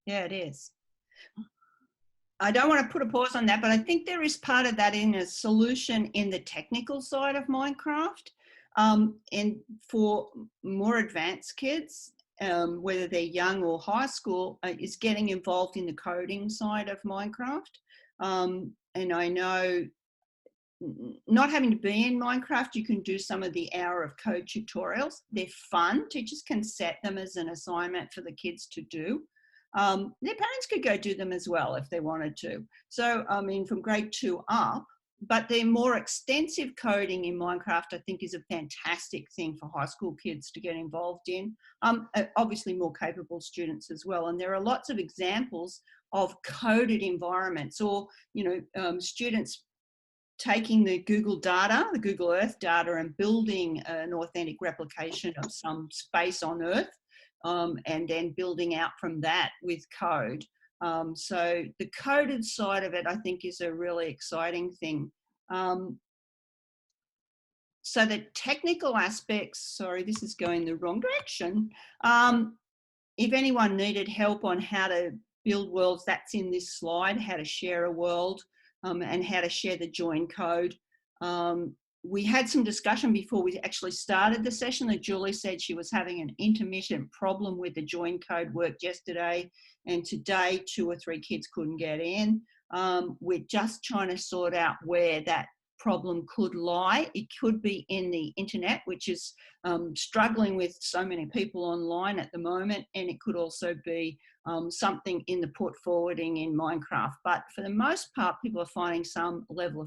Yeah, it is. I don't want to put a pause on that, but I think there is part of that in a solution in the technical side of Minecraft. And for more advanced kids, whether they're young or high school, is getting involved in the coding side of Minecraft. And I know not having to be in Minecraft, you can do some of the hour of code tutorials. They're fun. Teachers can set them as an assignment for the kids to do. Their parents could go do them as well if they wanted to. So, I mean, from grade 2 up, but the more extensive coding in Minecraft, I think, is a fantastic thing for high school kids to get involved in. Obviously more capable students as well. And there are lots of examples of coded environments, or, students taking the Google data, the Google Earth data, and building an authentic replication of some space on Earth, and then building out from that with code. So the coded side of it, I think, is a really exciting thing. So the technical aspects, sorry, this is going the wrong direction. If anyone needed help on how to build worlds, that's in this slide, how to share a world, and how to share the join code. We had some discussion before we actually started the session that Julie said she was having an intermittent problem with the join code work yesterday, and today 2 or 3 kids couldn't get in. We're just trying to sort out where that problem could lie. It could be in the internet, which is struggling with so many people online at the moment, and it could also be something in the port forwarding in Minecraft. But for the most part, people are finding some level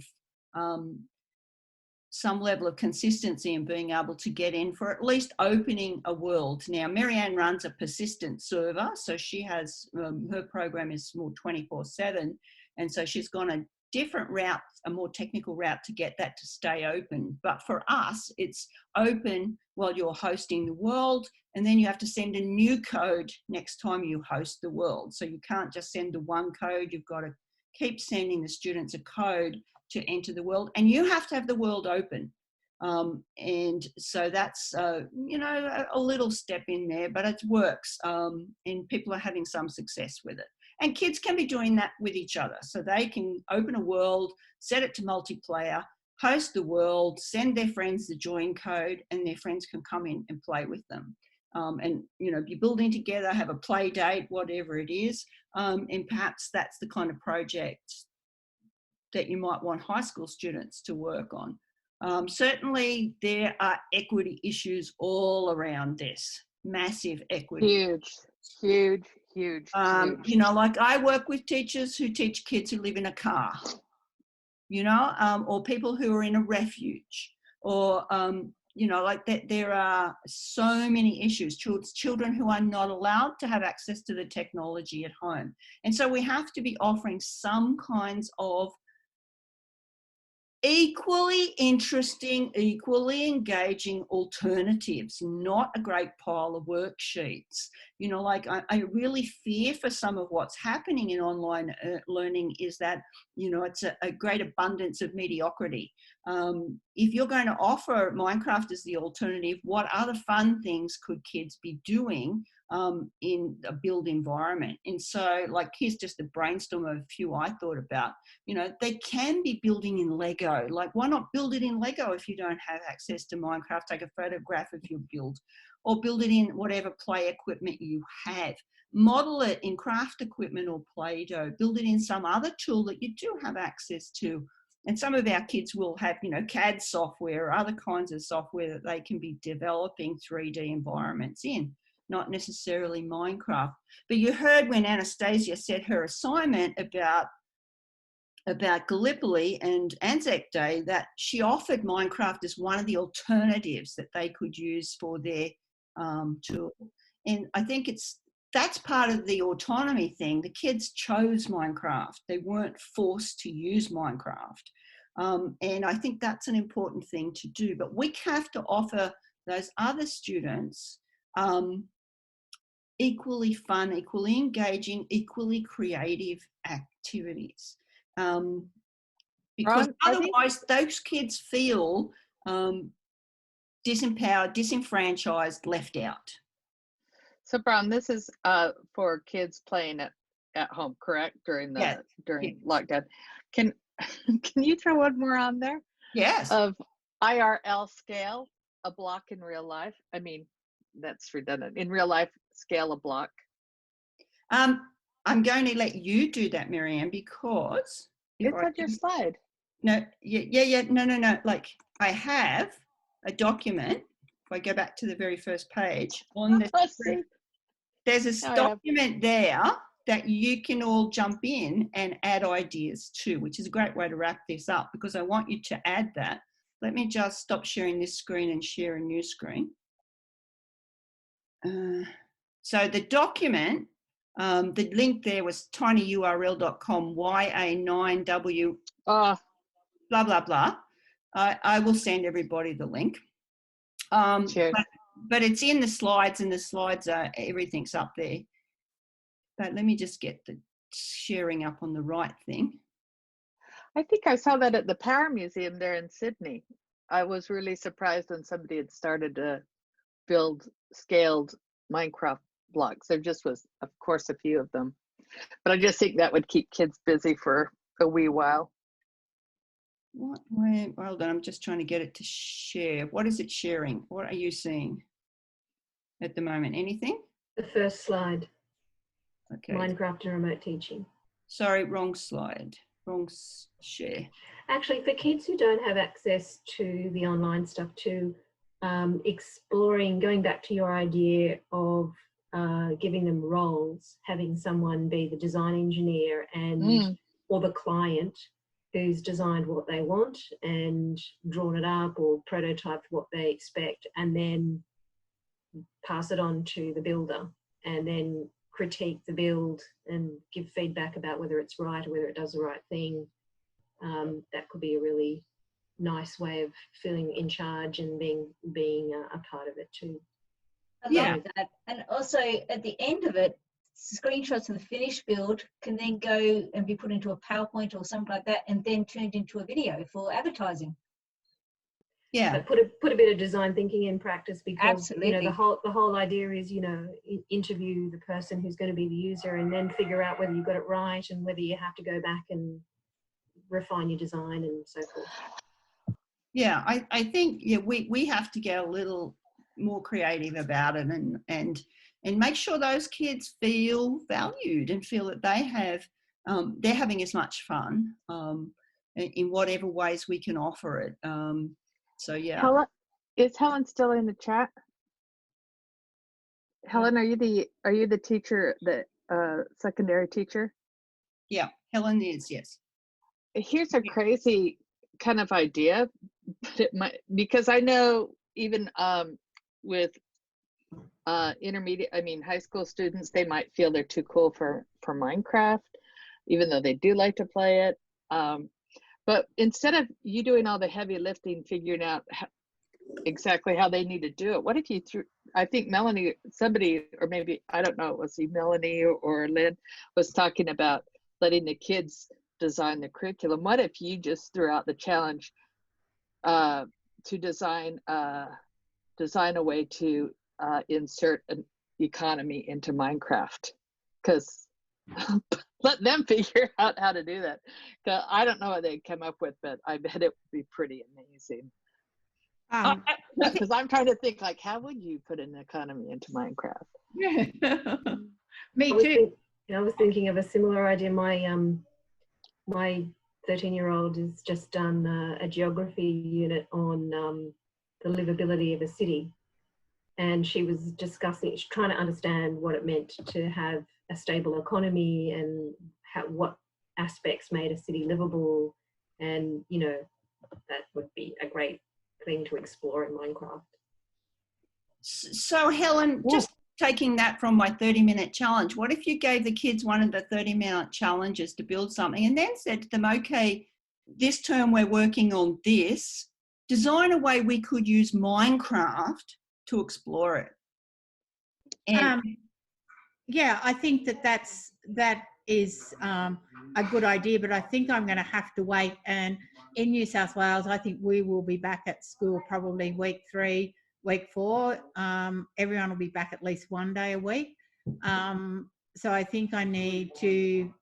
of consistency in being able to get in for at least opening a world. Now, Marianne runs a persistent server, so she has, her program is more 24/7, and so she's gone a different route, a more technical route to get that to stay open. But for us, it's open while you're hosting the world, and then you have to send a new code next time you host the world. So you can't just send the one code, you've got to keep sending the students a code to enter the world, and you have to have the world open. And so that's, a little step in there, but it works, and people are having some success with it. And kids can be doing that with each other. So they can open a world, set it to multiplayer, host the world, send their friends the join code, and their friends can come in and play with them. And, be building together, have a play date, whatever it is. And perhaps that's the kind of project that you might want high school students to work on. Certainly there are equity issues all around this, massive equity. Huge. Like I work with teachers who teach kids who live in a car, or people who are in a refuge, or, like that. There are so many issues, children who are not allowed to have access to the technology at home. And so we have to be offering some kinds of equally interesting, equally engaging alternatives, not a great pile of worksheets. I really fear for some of what's happening in online learning is that, it's a great abundance of mediocrity. If you're going to offer Minecraft as the alternative, what other fun things could kids be doing in a build environment? And so, here's just a brainstorm of a few I thought about. They can be building in Lego. Why not build it in Lego if you don't have access to Minecraft? Take a photograph of your build, or build it in whatever play equipment you have. Model it in craft equipment or Play-Doh. Build it in some other tool that you do have access to. And some of our kids will have, CAD software or other kinds of software that they can be developing 3D environments in, not necessarily Minecraft. But you heard when Anastasia said her assignment about Gallipoli and Anzac Day, that she offered Minecraft as one of the alternatives that they could use for their tool. And I think that's part of the autonomy thing. The kids chose Minecraft. They weren't forced to use Minecraft. And I think that's an important thing to do. But we have to offer those other students equally fun, equally engaging, equally creative activities. Because otherwise those kids feel disempowered, disenfranchised, left out. So Brown, this is for kids playing at home, correct? During Yes. lockdown. Can can you throw one more on there Yes. of IRL scale a block in real life? I mean, that's redundant. In real life, scale a block. I'm going to let you do that, Marianne, because It's on your slide. No, yeah. No. Like I have a document. If I go back to the very first page on this, there's a document there that you can all jump in and add ideas to, which is a great way to wrap this up, because I want you to add that. Let me just stop sharing this screen and share a new screen. So the document, the link there was tinyurl.com, YA9W, blah, blah, blah. I will send everybody the link. Sure. But it's in the slides, and the slides are, everything's up there. But let me just get the sharing up on the right thing. I think I saw that at the Power Museum there in Sydney. I was really surprised when somebody had started to build scaled Minecraft blocks. There just was, of course, a few of them. But I just think that would keep kids busy for a wee while. Hold on, I'm just trying to get it to share. What is it sharing? What are you seeing at the moment? Anything? The first slide. Okay. Minecraft and remote teaching. Sorry, wrong slide. Wrong share. Actually, for kids who don't have access to the online stuff too, exploring, going back to your idea of giving them roles, having someone be the design engineer and or the client who's designed what they want and drawn it up or prototyped what they expect, and then pass it on to the builder and then critique the build and give feedback about whether it's right or whether it does the right thing. That could be a really nice way of feeling in charge and being a part of it too. I love that. And also at the end of it, screenshots of the finished build can then go and be put into a PowerPoint or something like that, and then turned into a video for advertising. Yeah, but put a bit of design thinking in practice, because absolutely, you know, the whole idea is, you know, interview the person who's going to be the user and then figure out whether you got it right and whether you have to go back and refine your design and so forth. Yeah, I think we have to get a little more creative about it and make sure those kids feel valued and feel that they have they're having as much fun in whatever ways we can offer it. So yeah. Is Helen still in the chat? Helen, are you the teacher, the secondary teacher? Yeah, Helen is, yes. Here's a crazy kind of idea, but it might, because I know even with high school students, they might feel they're too cool for Minecraft, even though they do like to play it. But instead of you doing all the heavy lifting, figuring out exactly how they need to do it, what if you I think Melanie, somebody, or maybe, I don't know, was he Melanie or Lynn, was talking about letting the kids design the curriculum. What if you just threw out the challenge to design a way to insert an economy into Minecraft? Because let them figure out how to do that. I don't know what they'd come up with, but I bet it would be pretty amazing. Because I'm trying to think, like, how would you put an economy into Minecraft? Me too. I was thinking of a similar idea. My 13-year-old has just done a geography unit on the livability of a city, and she was trying to understand what it meant to have a stable economy and what aspects made a city livable, and you know, that would be a great thing to explore in Minecraft. So Helen, just taking that from my 30-minute challenge, what if you gave the kids one of the 30-minute challenges to build something and then said to them, okay, this term we're working on this, design a way we could use Minecraft to explore it? And yeah, I think that is a good idea, but I think I'm going to have to wait. And in New South Wales, I think we will be back at school probably week 3 week 4, everyone will be back at least one day a week. So I think I need to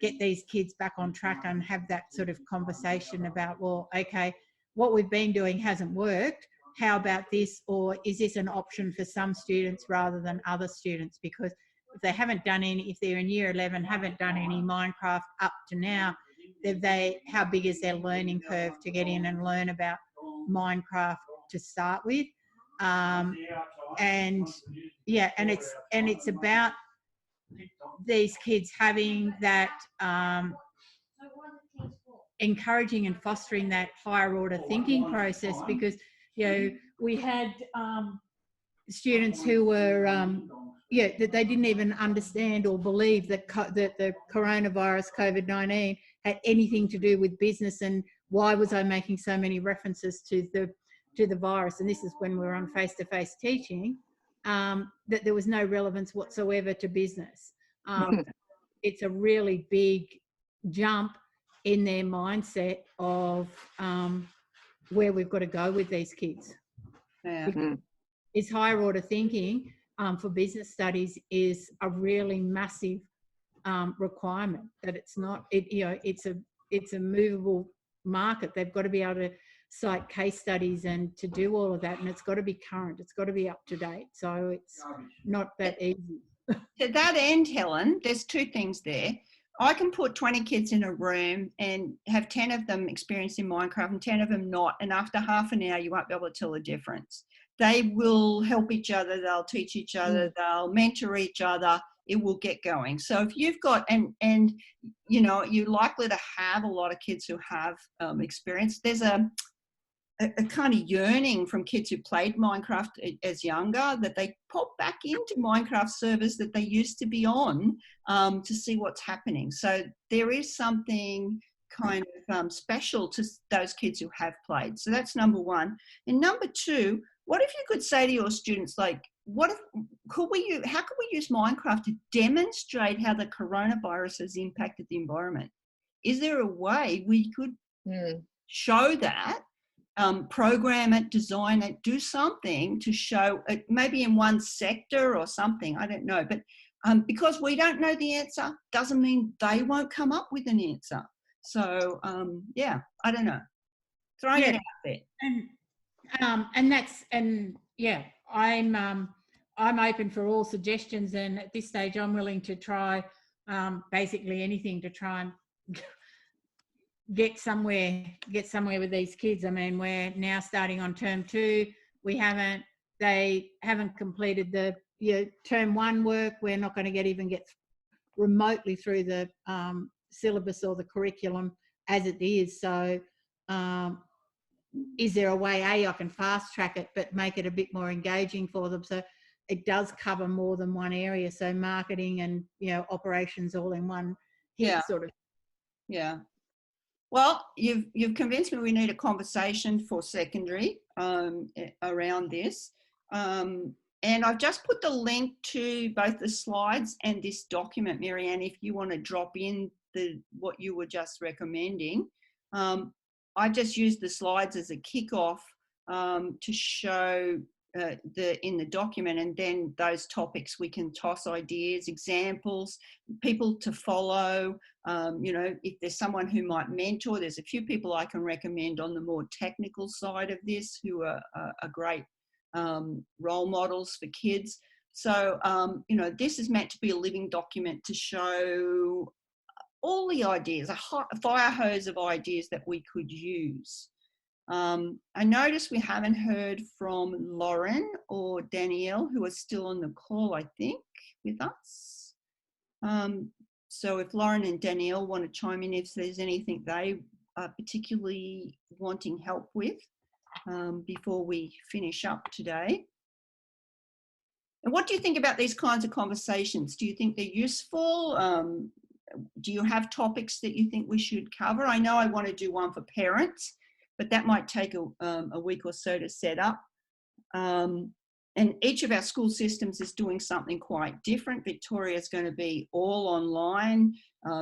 get these kids back on track and have that sort of conversation about, well, okay, what we've been doing hasn't worked. How about this? Or is this an option for some students rather than other students? Because if they haven't done any, if they're in year 11, haven't done any Minecraft up to now, how big is their learning curve to get in and learn about Minecraft to start with? And yeah, and it's about these kids having that encouraging and fostering that higher order thinking process, because we had students who were that they didn't even understand or believe that that the coronavirus COVID-19 had anything to do with business, and why was I making so many references to the virus? And this is when we were on face-to-face teaching, that there was no relevance whatsoever to business. It's a really big jump in their mindset of where we've got to go with these kids. Yeah. It's higher order thinking for business studies is a really massive requirement. That it's not, it's a movable market. They've got to be able to cite case studies and to do all of that, and it's got to be current. It's got to be up to date. So it's not that easy. To that end, Helen, there's 2 things there. I can put 20 kids in a room and have 10 of them experiencing Minecraft and 10 of them not, and after half an hour you won't be able to tell the difference. They will help each other, they'll teach each other, they'll mentor each other, it will get going. So if you've got, and you're likely to have a lot of kids who have experience, there's a kind of yearning from kids who played Minecraft as younger, that they pop back into Minecraft servers that they used to be on to see what's happening. So there is something kind of special to those kids who have played. So that's number 1. And number 2, what if you could say to your students, like, how could we use Minecraft to demonstrate how the coronavirus has impacted the environment? Is there a way we could show that? Program it, design it, do something to show it, maybe in one sector or something, I don't know. But because we don't know the answer doesn't mean they won't come up with an answer. So yeah, I don't know. Throwing it out there. I'm open for all suggestions, and at this stage I'm willing to try basically anything to try and get somewhere with these kids. I mean, we're now starting on term 2. They haven't completed the term 1 work. We're not going to get remotely through the syllabus or the curriculum as it is. So is there a way I can fast track it but make it a bit more engaging for them, so it does cover more than one area? So marketing and operations all in one hit, sort of. Yeah. Well, you've convinced me we need a conversation for secondary around this. And I've just put the link to both the slides and this document, Marianne, if you want to drop in what you were just recommending. I just used the slides as a kickoff to show in the document, and then those topics we can toss ideas, examples, people to follow. If there's someone who might mentor, there's a few people I can recommend on the more technical side of this who are great role models for kids. So, this is meant to be a living document to show all the ideas, a fire hose of ideas that we could use. I noticed we haven't heard from Lauren or Danielle, who are still on the call, I think, with us. So if Lauren and Danielle want to chime in, if there's anything they are particularly wanting help with before we finish up today. And what do you think about these kinds of conversations? Do you think they're useful? Do you have topics that you think we should cover? I know I want to do one for parents, but that might take a week or so to set up. and each of our school systems is doing something quite different. Victoria is going to be all online.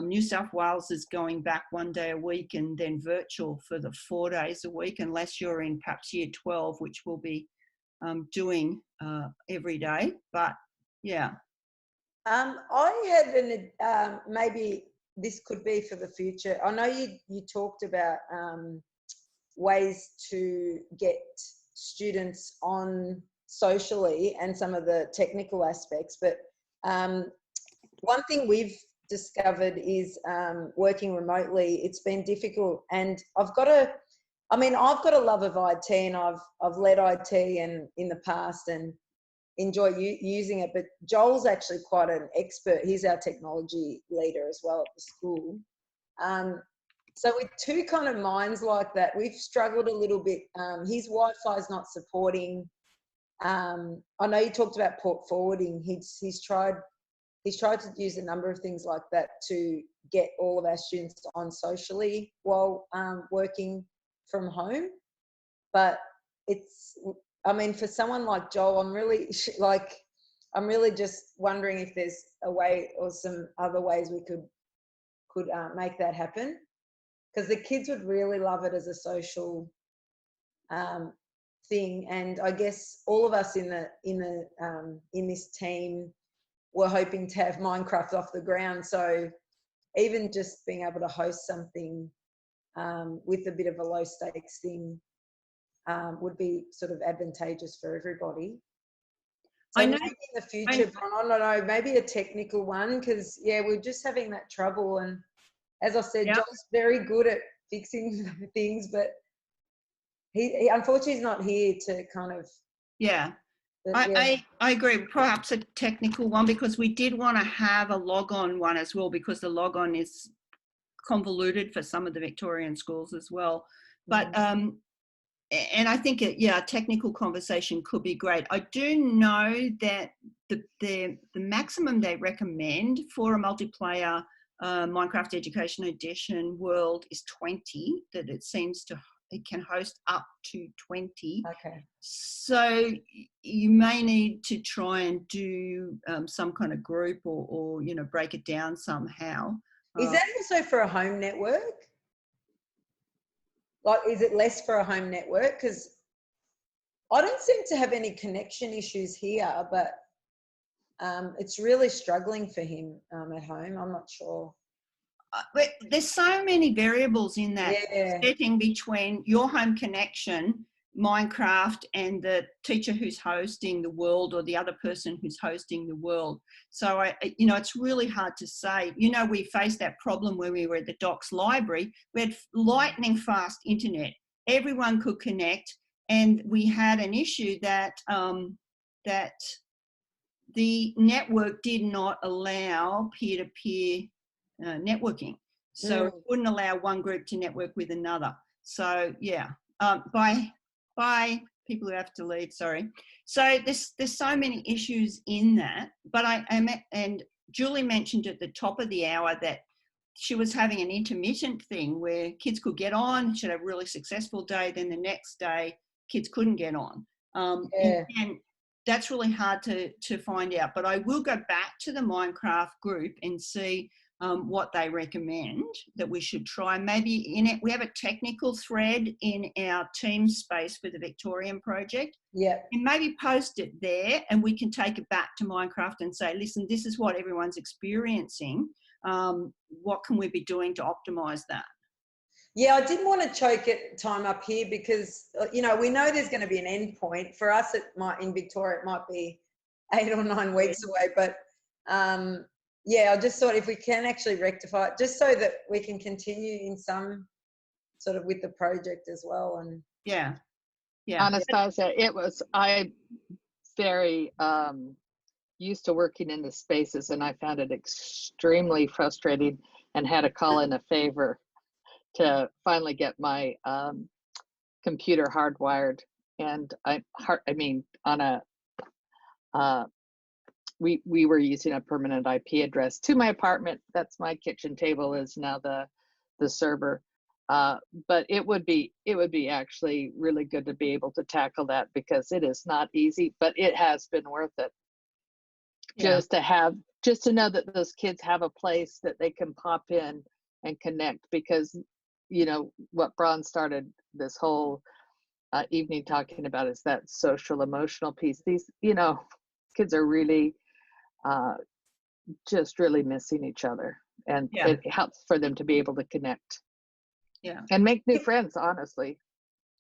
New South Wales is going back 1 day a week and then virtual for the 4 days a week, unless you're in perhaps year 12, which we'll be doing every day. But yeah. I had maybe this could be for the future. I know you talked about ways to get students on socially and some of the technical aspects, but one thing we've discovered is working remotely. It's been difficult, and I've got a love of IT, and I've led IT and in the past and enjoy using it, but Joel's actually quite an expert. He's our technology leader as well at the school. So with two kind of minds like that, we've struggled a little bit. His Wi-Fi is not supporting. I know you talked about port forwarding. He's tried to use a number of things like that to get all of our students on socially while working from home. But for someone like Joel, I'm really just wondering if there's a way or some other ways we could make that happen, because the kids would really love it as a social thing. And I guess all of us in this team were hoping to have Minecraft off the ground. So even just being able to host something with a bit of a low stakes thing would be sort of advantageous for everybody. So I know, maybe in the future, I don't know, maybe a technical one, because we're just having that trouble. And as I said, Joel's very good at fixing things, but he unfortunately is not here to kind of. Yeah. I agree. Perhaps a technical one, because we did want to have a log-on one as well, because the log-on is convoluted for some of the Victorian schools as well. But and I think a technical conversation could be great. I do know that the maximum they recommend for a multiplayer Minecraft Education Edition world is 20. That it can host up to 20. Okay. So you may need to try and do some kind of group or break it down somehow. Is that also for a home network? Like, is it less for a home network? Because I don't seem to have any connection issues here, but it's really struggling for him at home. I'm not sure. But there's so many variables in that setting between your home connection, Minecraft, and the teacher who's hosting the world, or the other person who's hosting the world. So it's really hard to say. We faced that problem when we were at the Docs Library. We had lightning fast internet. Everyone could connect, and we had an issue that that the network did not allow peer-to-peer networking. So it wouldn't allow one group to network with another. So by people who have to leave, sorry. So there's so many issues in that, but and Julie mentioned at the top of the hour that she was having an intermittent thing where kids could get on, she'd have a really successful day, then the next day kids couldn't get on. And that's really hard to find out, but I will go back to the Minecraft group and see what they recommend that we should try. Maybe in it, we have a technical thread in our team space for the Victorian project. Yeah. And maybe post it there, and we can take it back to Minecraft and say, listen, this is what everyone's experiencing. What can we be doing to optimize that? Yeah, I didn't want to choke time up here because, we know there's going to be an end point. For us, in Victoria, it might be 8 or 9 weeks away, but I just thought if we can actually rectify it, just so that we can continue in some sort of with the project as well. And Anastasia, I very used to working in the spaces, and I found it extremely frustrating and had to call in a favor to finally get my computer hardwired. And we were using a permanent IP address to my apartment. That's my kitchen table is now the server. But it would be actually really good to be able to tackle that, because it is not easy, but it has been worth it. Yeah. Just to know that those kids have a place that they can pop in and connect, because what Bron started this whole evening talking about is that social emotional piece. These kids are really just really missing each other, and Yeah. it helps for them to be able to connect. Yeah. And make new friends, honestly.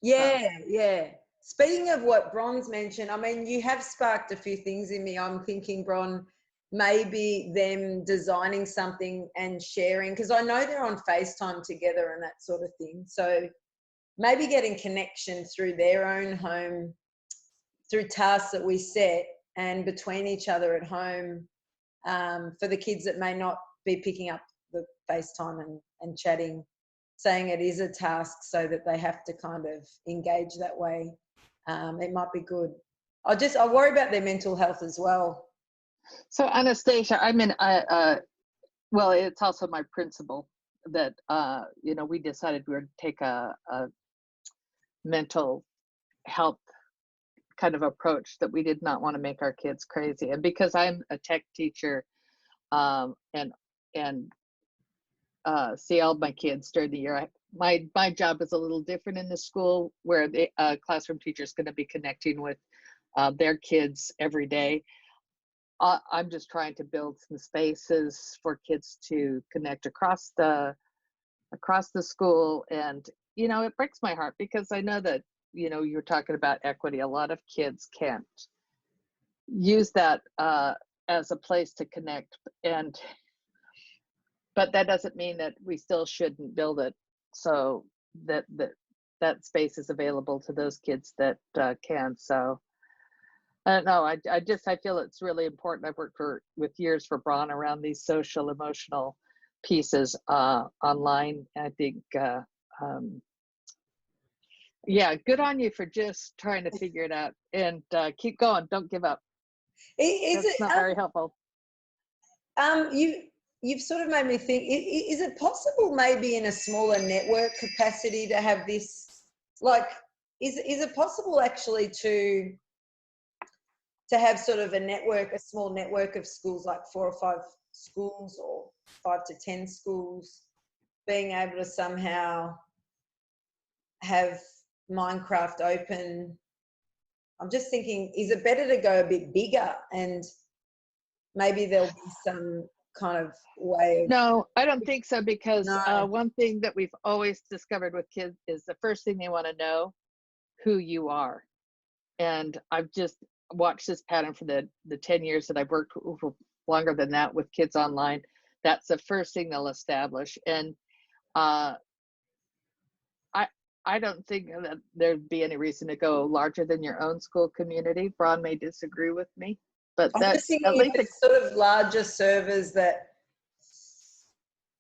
Yeah. Speaking of what Bron's mentioned, I mean, you have sparked a few things in me. I'm thinking, Bron, maybe them designing something and sharing, because I know they're on FaceTime together and that sort of thing. So maybe getting connection through their own home, through tasks that we set and between each other at home, for the kids that may not be picking up the FaceTime and chatting, saying it is a task so that they have to kind of engage that way. It might be good. I worry about their mental health as well. So Anastasia, well, it's also my principle that, we decided we would take a mental health kind of approach, that we did not want to make our kids crazy. And because I'm a tech teacher, and see all my kids during the year, my job is a little different in the school, where the classroom teacher is going to be connecting with their kids every day. I'm just trying to build some spaces for kids to connect across the school. And it breaks my heart, because I know that you're talking about equity. A lot of kids can't use that as a place to connect, but that doesn't mean that we still shouldn't build it so that space is available to those kids that can. So I don't know. I feel it's really important. I've worked with years for Bron around these social emotional pieces online. I think, good on you for just trying to figure it out, and keep going. Don't give up. That's not very helpful. You've sort of made me think, is it possible maybe in a smaller network capacity to have this, like, is it possible actually to have sort of a small network of schools, like 4 or 5 schools or 5 to 10 schools, being able to somehow have Minecraft open? I'm just thinking, is it better to go a bit bigger, and maybe there'll be some kind of way of... No, I don't think so, because No. one thing that we've always discovered with kids is the first thing they want to know who you are. And I've just watched this pattern for the 10 years that I've worked, longer than that, with kids online. That's the first thing they'll establish. And I don't think that there'd be any reason to go larger than your own school community. Bron may disagree with me, but I'm just thinking, at least it's sort of larger servers that,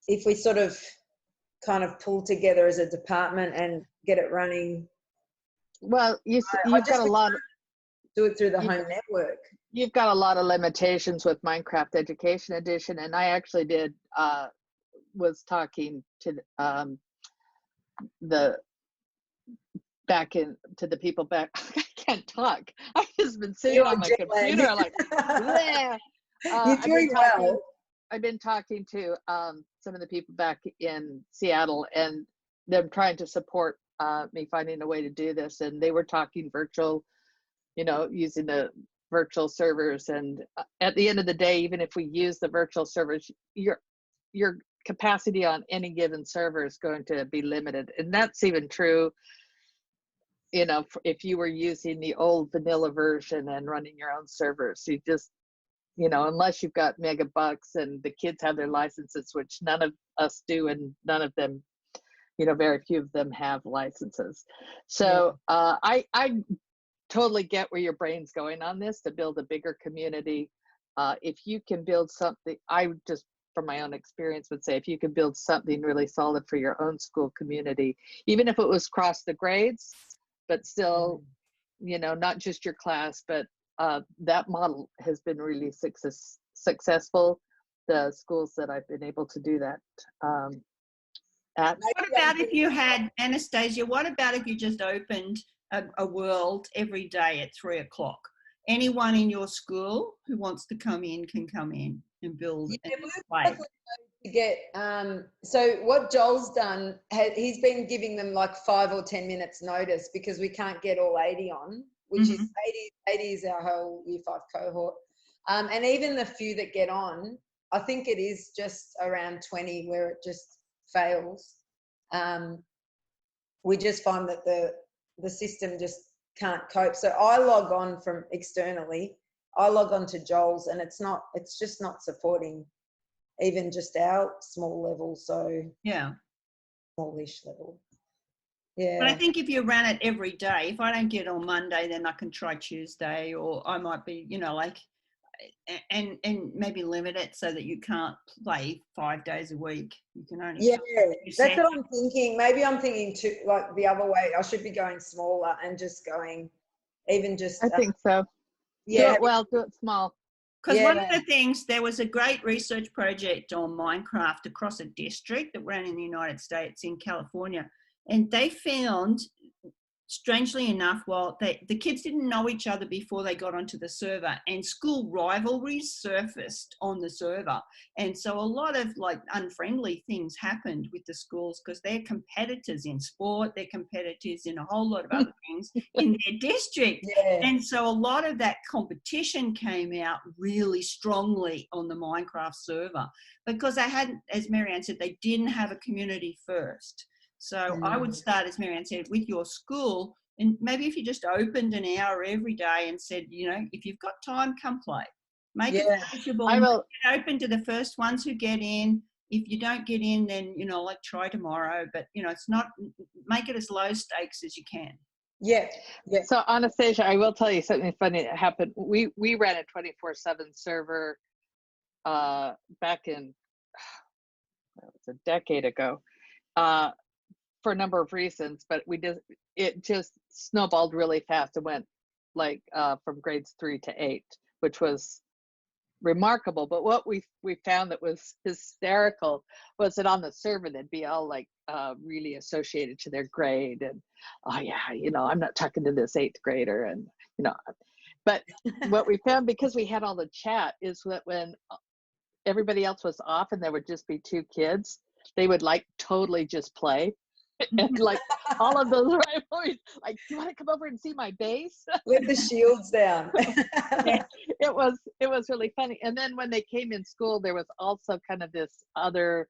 if we sort of kind of pull together as a department and get it running. Well, you've got a lot. Do it through the home network. You've got a lot of limitations with Minecraft Education Edition, and I actually was talking to the people back. I can't talk. I've just been sitting on my computer like, bleh. You're doing well. I've been talking to some of the people back in Seattle, and them trying to support me finding a way to do this. And they were talking virtual, using the virtual servers. And at the end of the day, even if we use the virtual servers, your capacity on any given server is going to be limited. And that's even true, if you were using the old vanilla version and running your own servers. You just, unless you've got megabucks and the kids have their licenses, which none of us do, and none of them, very few of them have licenses. So I totally get where your brain's going on this, to build a bigger community. If you can build something, I would just, from my own experience, would say, if you can build something really solid for your own school community, even if it was across the grades, but still, not just your class, but that model has been really successful. The schools that I've been able to do that At, What about if you had, Anastasia, what about if you just opened a world every day at 3 o'clock? Anyone in your school who wants to come in can come in and build Yeah, and we'll play. definitely to get so what Joel's done, he's been giving them like 5 or 10 minutes notice because we can't get all 80 on, which is 80 is our whole year 5 cohort, and even the few that get on, I think it is just around 20 where it just fails. We just find that the system just can't cope. So I log on from externally, I log on to Joel's, and it's just not supporting even just our small level, so Yeah. smallish level. But I Yeah. think if you ran it every day, if I don't get on Monday, then I can try Tuesday, or I might be, you know, like, and maybe limit it so that you can't play 5 days a week. You can only. Yeah, that's set. what I'm thinking. Maybe I'm thinking too, like the other way. I should be going smaller and just going, even just. I think so. Do Yeah. it well, do it small. Because one of Yeah. the things, there was a great research project on Minecraft across a district that ran in the United States in California. And they found, strangely enough, while the kids didn't know each other before they got onto the server, and school rivalries surfaced on the server. And so a lot of like unfriendly things happened with the schools because they're competitors in sport, they're competitors in a whole lot of other things in their district. Yeah. And so a lot of that competition came out really strongly on the Minecraft server because they hadn't, as Marianne said, they didn't have a community first. So I would start, as Marianne said, with your school, and maybe if you just opened an hour every day and said, you know, if you've got time, come play. Make it sociable. I will. Make it open to the first ones who get in. If you don't get in, then, you know, like try tomorrow. But, you know, it's not, make it as low stakes as you can. Yeah. Yeah. So Anastasia, I will tell you something funny that happened. We ran a 24/7 server back in, it was a decade ago, for a number of reasons, but it just snowballed really fast. It went like from grades 3 to 8, which was remarkable. But what we found that was hysterical was that on the server they'd be all like really associated to their grade, and oh yeah, you know, I'm not talking to this 8th grader, and you know. But what we found, because we had all the chat, is that when everybody else was off and there would just be 2 kids, they would like totally just play. And like all of those rivalries, like, do you want to come over and see my base? Let the shields down. It was really funny. And then when they came in school, there was also kind of this other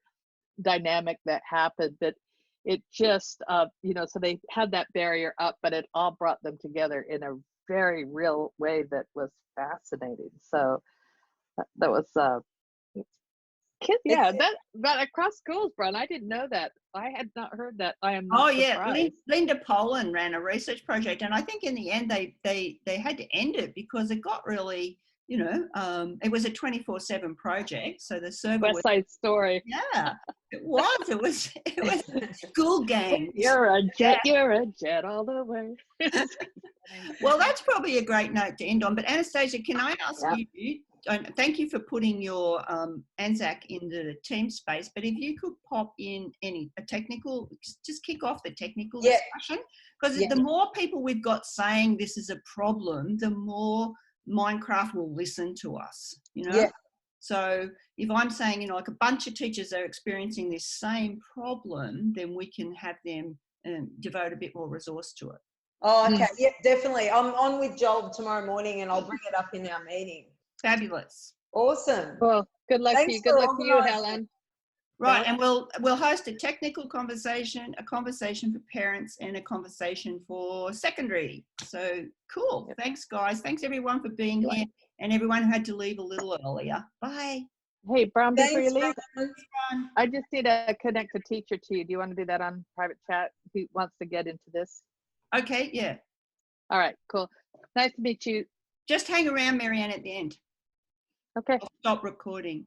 dynamic that happened that it just, you know, so they had that barrier up, but it all brought them together in a very real way that was fascinating. So that was, kids, yeah, that across schools, Brian, I didn't know that. I had not heard that. I am not surprised. Linda Poland ran a research project, and I think in the end they had to end it because it got really, you know, it was a 24/7 project, so the server West Side Story. Yeah, it was school games. You're a jet, you're a jet all the way. Well, that's probably a great note to end on. But Anastasia, can I ask you? Thank you for putting your Anzac into the team space. But if you could pop in a technical, just kick off the technical discussion, because the more people we've got saying this is a problem, the more Minecraft will listen to us. You know. Yeah. So if I'm saying, you know, like a bunch of teachers are experiencing this same problem, then we can have them devote a bit more resource to it. Oh, okay. Yeah, definitely. I'm on with Joel tomorrow morning, and I'll bring it up in our meeting. Fabulous. Awesome. Well, good luck to you. Good luck to you, Helen. Right, and we'll host a technical conversation, a conversation for parents, and a conversation for secondary. So cool. Yep. Thanks, guys. Thanks everyone for being here, and everyone who had to leave a little earlier. Bye. Hey, Brown, before you leave, I just need to connect a teacher to you. Do you want to do that on private chat? Who wants to get into this? Okay, yeah. All right, cool. Nice to meet you. Just hang around, Marianne, at the end. Okay. I'll stop recording.